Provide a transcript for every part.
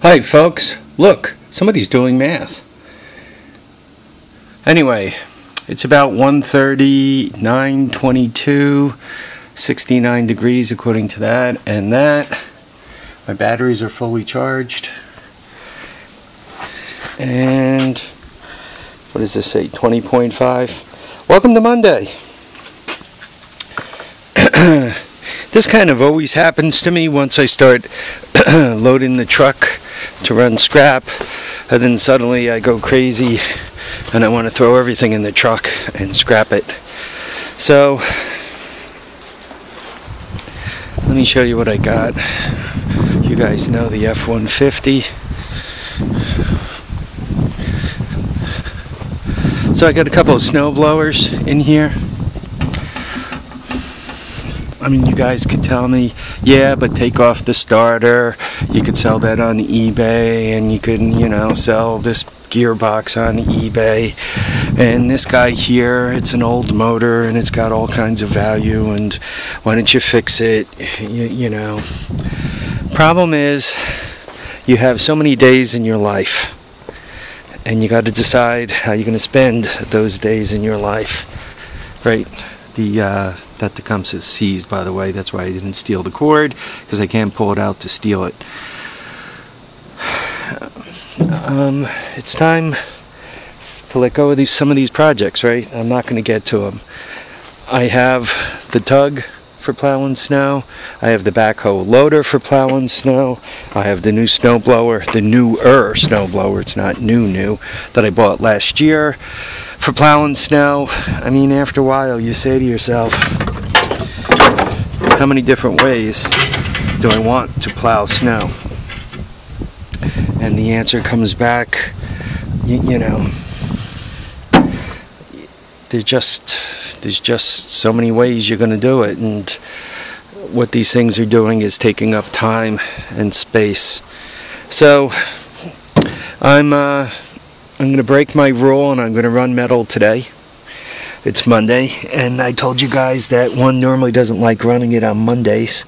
Hi folks, look, somebody's doing math. Anyway, it's about 1:30, 9:22, 69 degrees according to that and that. My batteries are fully charged. And what does this say? 20.5. Welcome to Monday. This kind of always happens to me once I start loading the truck to run scrap, and then suddenly I go crazy and I want to throw everything in the truck and scrap it. So let me show you what I got. You guys know the F150. So I got a couple of snow blowers in here. I mean, you guys could tell me, yeah, but take off the starter. You could sell that on eBay, and you could, sell this gearbox on eBay. And this guy here, it's an old motor, and it's got all kinds of value, and why don't you fix it, Problem is, you have so many days in your life, and you got to decide how you're going to spend those days in your life, right? That Tecumseh is seized, by the way. That's why I didn't steal the cord, because I can't pull it out to steal it. It's time to let go of some of these projects, right? I'm not going to get to them. I have the tug for plowing snow. I have the backhoe loader for plowing snow. I have the new snow blower, the newer snow blower. It's not new, that I bought last year for plowing snow. I mean, after a while, you say to yourself, how many different ways do I want to plow snow? And the answer comes back, there's just so many ways you're going to do it, and what these things are doing is taking up time and space. So I'm going to break my rule, and I'm going to run metal today. It's Monday, and I told you guys that one normally doesn't like running it on Mondays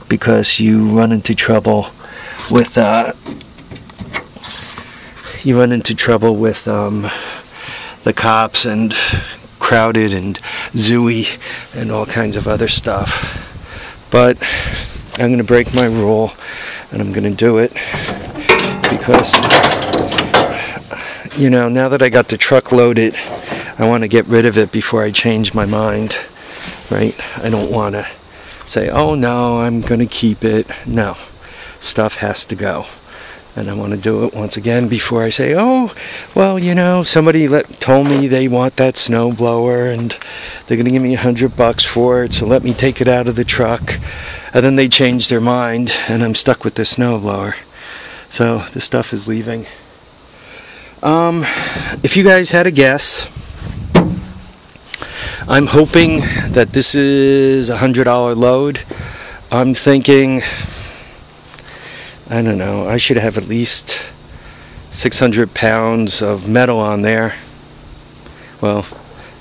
because you run into trouble with the cops and crowded and zooey and all kinds of other stuff. But I'm going to break my rule, and I'm going to do it because now that I got the truck loaded, I want to get rid of it before I change my mind, right? I don't want to say, oh no, I'm going to keep it. No, stuff has to go. And I want to do it once again before I say, oh, well, somebody told me they want that snow blower and they're going to give me $100 for it, so let me take it out of the truck. And then they change their mind and I'm stuck with the snow blower. So the stuff is leaving. If you guys had a guess, I'm hoping that this is a $100 load. I'm thinking, I don't know, I should have at least 600 pounds of metal on there. Well,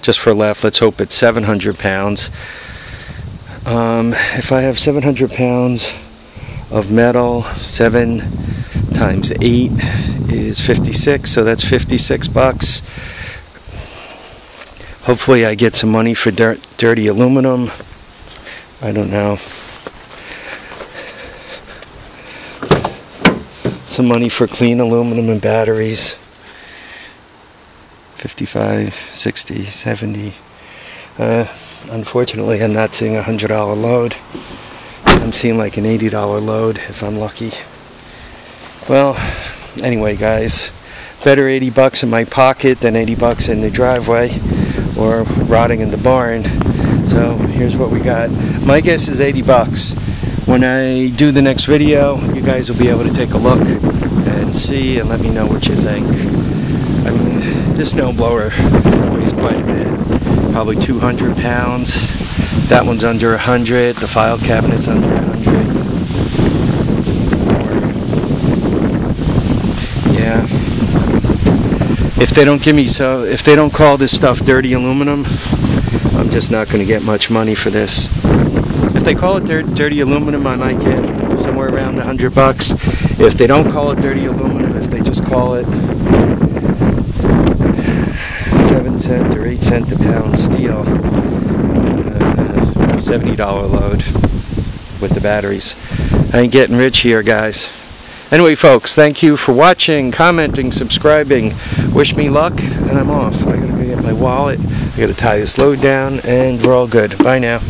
just for a laugh, let's hope it's 700 pounds. If I have 700 pounds of metal, 7 times 8 is 56, so that's $56. Hopefully I get some money for dirty aluminum. I don't know. Some money for clean aluminum and batteries. 55, 60, 70. Unfortunately, I'm not seeing a $100 load. I'm seeing like an $80 load if I'm lucky. Well, anyway, guys, better $80 in my pocket than $80 in the driveway or rotting in the barn. So here's what we got. My guess is $80. When I do the next video, you guys will be able to take a look and see and let me know what you think. I mean, this snow blower weighs quite a bit, probably 200 pounds. That one's under 100. The file cabinet's under 100. Yeah. If they don't call this stuff dirty aluminum, I'm just not going to get much money for this. If they call it dirty aluminum, I might get somewhere somewhere around the $100. If they don't call it dirty aluminum, if they just call it 7 cent or 8 cent a pound steel, $70 load with the batteries. I ain't getting rich here, guys. Anyway, folks, thank you for watching, commenting, subscribing. Wish me luck, and I'm off. I gotta go get my wallet. I gotta tie this load down, and we're all good. Bye now.